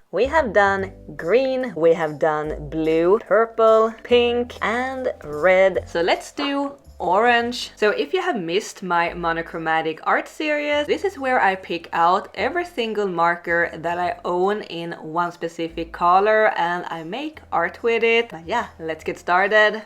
We have done green, we have done blue, purple, pink, and red. So let's do orange. So if you have missed my monochromatic art series, this is where I pick out every single marker that I own in one specific color and I make art with it. But yeah, let's get started.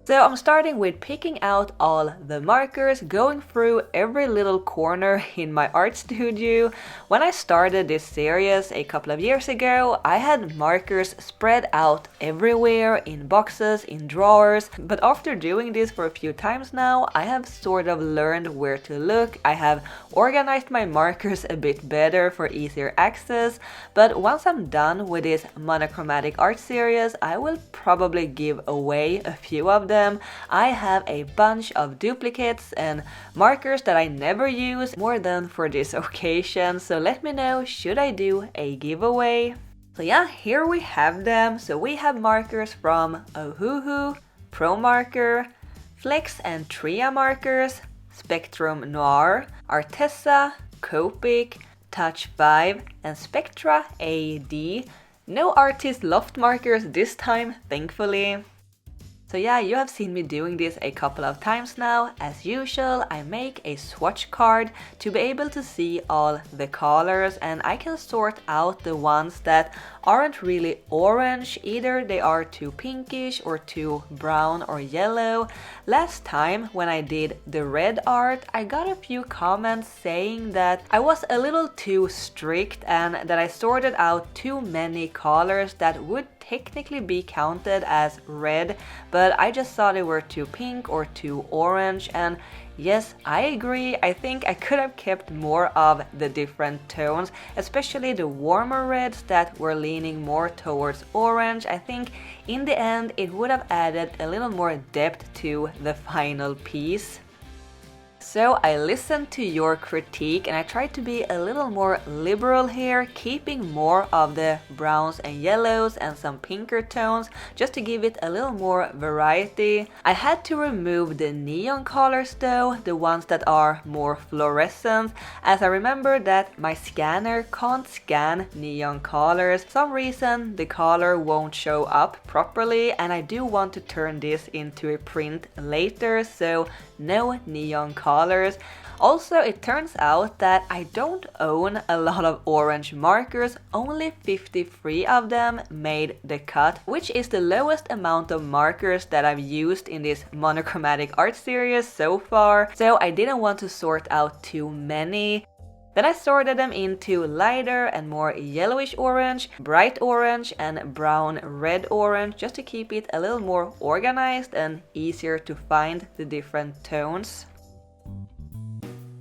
So I'm starting with picking out all the markers, going through every little corner in my art studio. When I started this series a couple of years ago, I had markers spread out everywhere in boxes, in drawers. But after doing this for a few times now, I have sort of learned where to look. I have organized my markers a bit better for easier access. But once I'm done with this monochromatic art series, I will probably give away a few of them. I have a bunch of duplicates and markers that I never use more than for this occasion, so let me know, should I do a giveaway? So yeah, here we have them. So we have markers from Ohuhu, Pro Marker, Flex and Tria markers, Spectrum Noir, Arteza, Copic, Touch 5 and Spectra AD. No Artist Loft markers this time, thankfully. So yeah, you have seen me doing this a couple of times now. As usual, I make a swatch card to be able to see all the colors, and I can sort out the ones that aren't really orange, either they are too pinkish or too brown or yellow. Last time when I did the red art, I got a few comments saying that I was a little too strict and that I sorted out too many colors that would technically be counted as red, but I just thought they were too pink or too orange, and yes, I agree. I think I could have kept more of the different tones, especially the warmer reds that were leaning more towards orange. I think in the end it would have added a little more depth to the final piece. So I listened to your critique and I tried to be a little more liberal here, keeping more of the browns and yellows and some pinker tones just to give it a little more variety. I had to remove the neon colors though, the ones that are more fluorescent, as I remember that my scanner can't scan neon colors. For some reason the color won't show up properly, and I do want to turn this into a print later, so no neon colors. Also, it turns out that I don't own a lot of orange markers, only 53 of them made the cut, which is the lowest amount of markers that I've used in this monochromatic art series so far, so I didn't want to sort out too many. Then I sorted them into lighter and more yellowish orange, bright orange and brown red orange, just to keep it a little more organized and easier to find the different tones.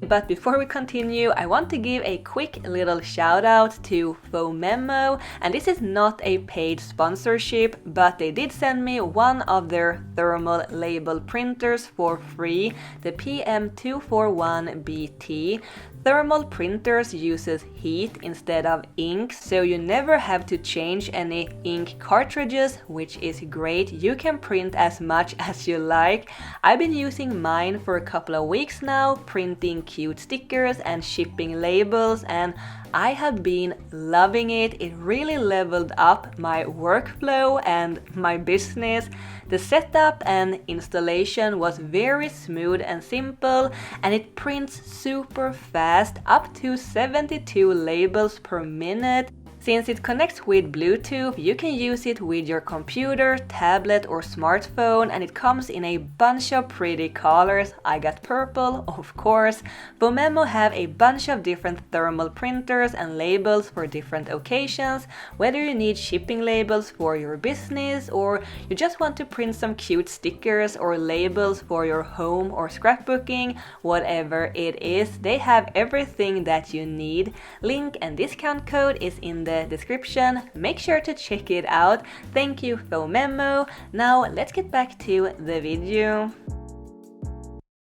But before we continue, I want to give a quick little shout out to Fomemo, and this is not a paid sponsorship, but they did send me one of their thermal label printers for free, the PM241BT. Thermal printers uses heat instead of ink, so you never have to change any ink cartridges, which is great. You can print as much as you like. I've been using mine for a couple of weeks now, printing cute stickers and shipping labels, and I have been loving it. It really leveled up my workflow and my business. The setup and installation was very smooth and simple, and it prints super fast, up to 72 labels per minute. Since it connects with Bluetooth, you can use it with your computer, tablet or smartphone, and it comes in a bunch of pretty colors. I got purple, of course. Fomemo have a bunch of different thermal printers and labels for different occasions, whether you need shipping labels for your business or you just want to print some cute stickers or labels for your home or scrapbooking, whatever it is, they have everything that you need. Link and discount code is in the description. Make sure to check it out. Thank you, Fomemo. Now let's get back to the video.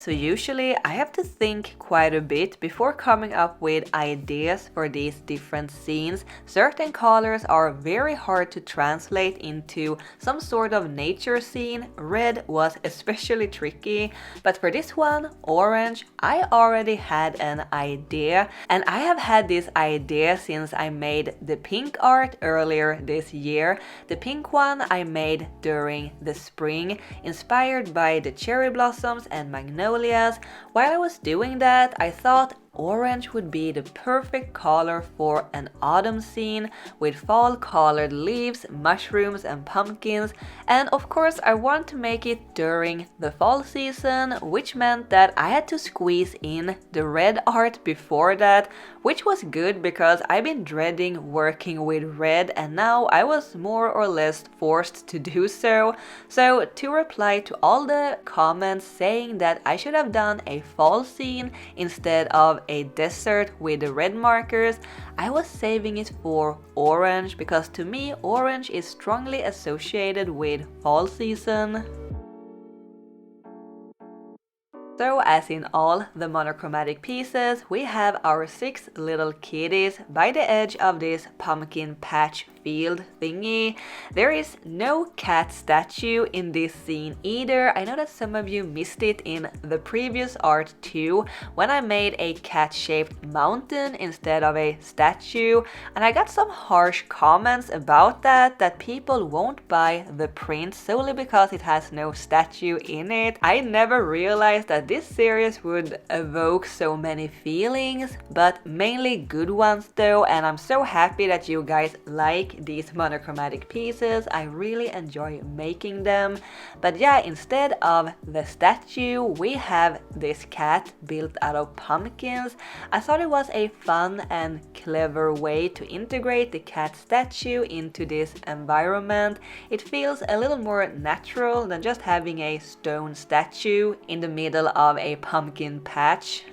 So usually I have to think quite a bit before coming up with ideas for these different scenes. Certain colors are very hard to translate into some sort of nature scene. Red was especially tricky, but for this one, orange, I already had an idea, and I have had this idea since I made the pink art earlier this year. The pink one I made during the spring, inspired by the cherry blossoms and magnolias. While I was doing that, I thought orange would be the perfect color for an autumn scene with fall colored leaves, mushrooms and pumpkins, and of course I want to make it during the fall season, which meant that I had to squeeze in the red art before that, which was good because I've been dreading working with red and now I was more or less forced to do so. So to reply to all the comments saying that I should have done a fall scene instead of a desert with the red markers, I was saving it for orange because to me orange is strongly associated with fall season. So as in all the monochromatic pieces, we have our 6 little kitties by the edge of this pumpkin patch field thingy. There is no cat statue in this scene either. I know that some of you missed it in the previous art too, when I made a cat-shaped mountain instead of a statue, and I got some harsh comments about that people won't buy the print solely because it has no statue in it. I never realized that this series would evoke so many feelings, but mainly good ones though, and I'm so happy that you guys like these monochromatic pieces. I really enjoy making them. But yeah, instead of the statue, we have this cat built out of pumpkins. I thought it was a fun and clever way to integrate the cat statue into this environment. It feels a little more natural than just having a stone statue in the middle of a pumpkin patch.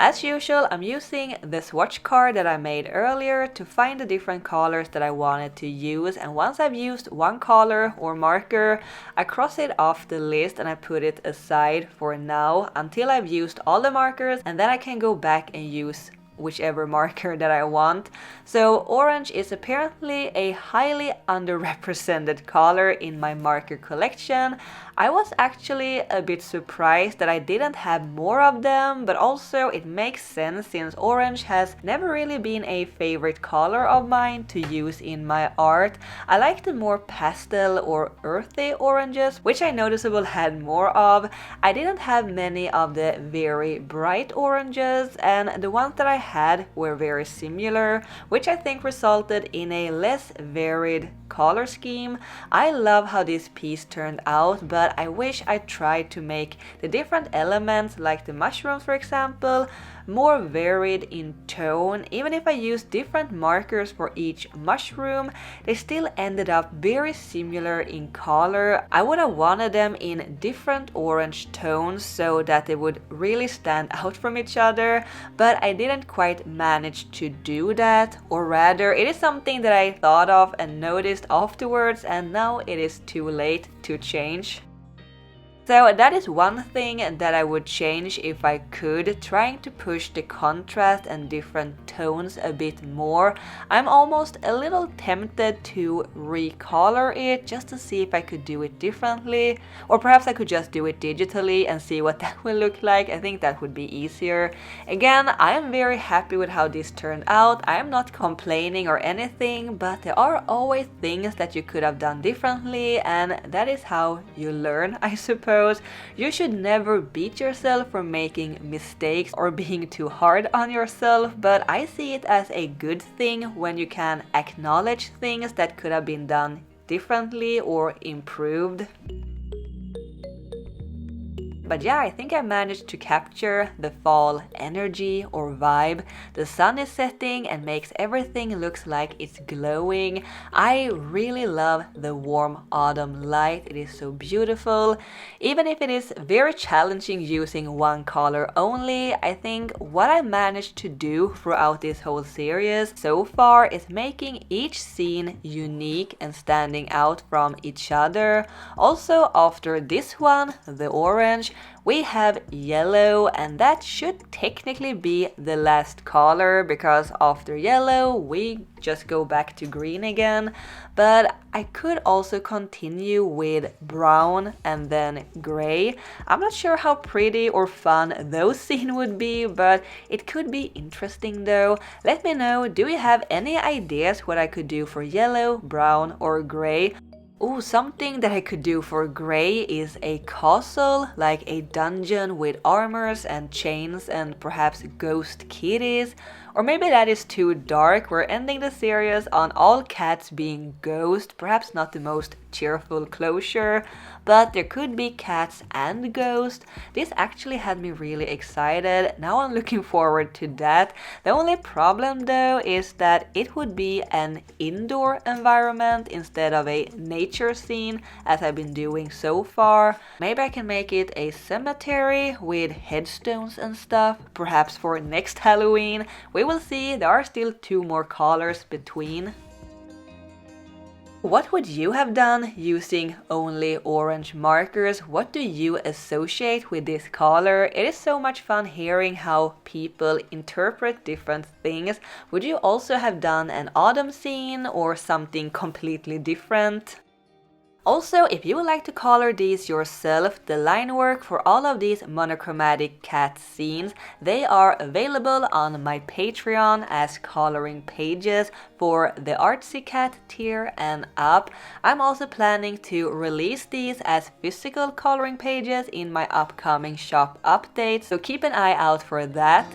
As usual, I'm using the swatch card that I made earlier to find the different colors that I wanted to use, and once I've used one color or marker, I cross it off the list and I put it aside for now until I've used all the markers, and then I can go back and use whichever marker that I want. So orange is apparently a highly underrepresented color in my marker collection. I was actually a bit surprised that I didn't have more of them, but also it makes sense since orange has never really been a favorite color of mine to use in my art. I like the more pastel or earthy oranges, which I noticeably had more of. I didn't have many of the very bright oranges, and the ones that I had were very similar, which I think resulted in a less varied color scheme. I love how this piece turned out, but I wish I tried to make the different elements, like the mushrooms for example, more varied in tone. Even if I used different markers for each mushroom, they still ended up very similar in color. I would have wanted them in different orange tones so that they would really stand out from each other, but I didn't quite manage to do that, or rather it is something that I thought of and noticed afterwards, and now it is too late to change. So that is one thing that I would change if I could, trying to push the contrast and different tones a bit more. I'm almost a little tempted to recolor it just to see if I could do it differently, or perhaps I could just do it digitally and see what that will look like. I think that would be easier. Again, I am very happy with how this turned out. I am not complaining or anything, but there are always things that you could have done differently, and that is how you learn, I suppose. You should never beat yourself for making mistakes or being too hard on yourself, but I see it as a good thing when you can acknowledge things that could have been done differently or improved. But yeah, I think I managed to capture the fall energy or vibe. The sun is setting and makes everything looks like it's glowing. I really love the warm autumn light. It is so beautiful. Even if it is very challenging using one color only, I think what I managed to do throughout this whole series so far is making each scene unique and standing out from each other. Also, after this one, the orange, we have yellow, and that should technically be the last color because after yellow we just go back to green again. But I could also continue with brown and then gray. I'm not sure how pretty or fun those scenes would be, but it could be interesting though. Let me know, do you have any ideas what I could do for yellow, brown or gray? Oh, something that I could do for gray is a castle, like a dungeon with armors and chains and perhaps ghost kitties. Or maybe that is too dark. We're ending the series on all cats being ghosts, perhaps not the most cheerful closure, but there could be cats and ghosts. This actually had me really excited. Now I'm looking forward to that. The only problem though is that it would be an indoor environment instead of a nature scene as I've been doing so far. Maybe I can make it a cemetery with headstones and stuff, perhaps for next Halloween. We will see, there are still 2 more colors between. What would you have done using only orange markers? What do you associate with this color? It is so much fun hearing how people interpret different things. Would you also have done an autumn scene or something completely different? Also, if you would like to color these yourself, the line work for all of these monochromatic cat scenes, they are available on my Patreon as coloring pages for the artsy cat tier and up. I'm also planning to release these as physical coloring pages in my upcoming shop updates, so keep an eye out for that.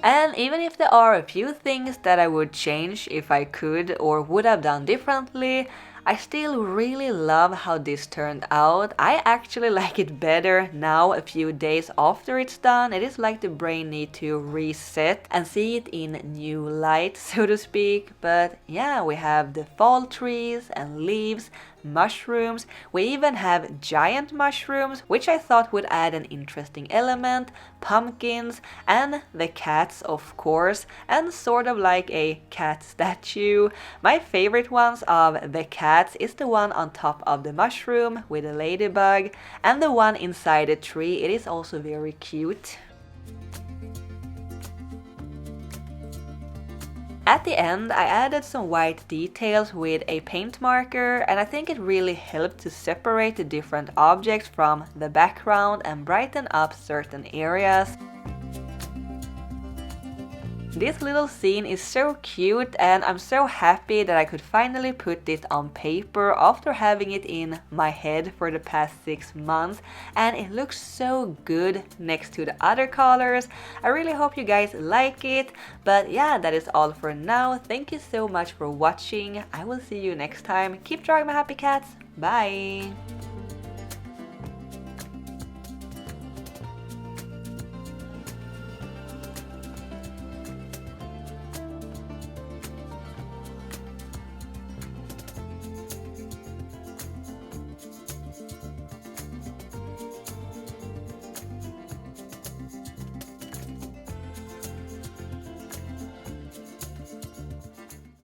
And even if there are a few things that I would change if I could or would have done differently, I still really love how this turned out. I actually like it better now, a few days after it's done. It is like the brain needs to reset and see it in new light, so to speak. But yeah, we have the fall trees and leaves, mushrooms. We even have giant mushrooms, which I thought would add an interesting element, pumpkins, and the cats, of course, and sort of like a cat statue. My favorite ones of the cats is the one on top of the mushroom with a ladybug, and the one inside the tree. It is also very cute. At the end, I added some white details with a paint marker, and I think it really helped to separate the different objects from the background and brighten up certain areas. This little scene is so cute, and I'm so happy that I could finally put this on paper after having it in my head for the past 6 months, and it looks so good next to the other colors. I really hope you guys like it, but yeah, that is all for now. Thank you so much for watching. I will see you next time. Keep drawing my happy cats. Bye!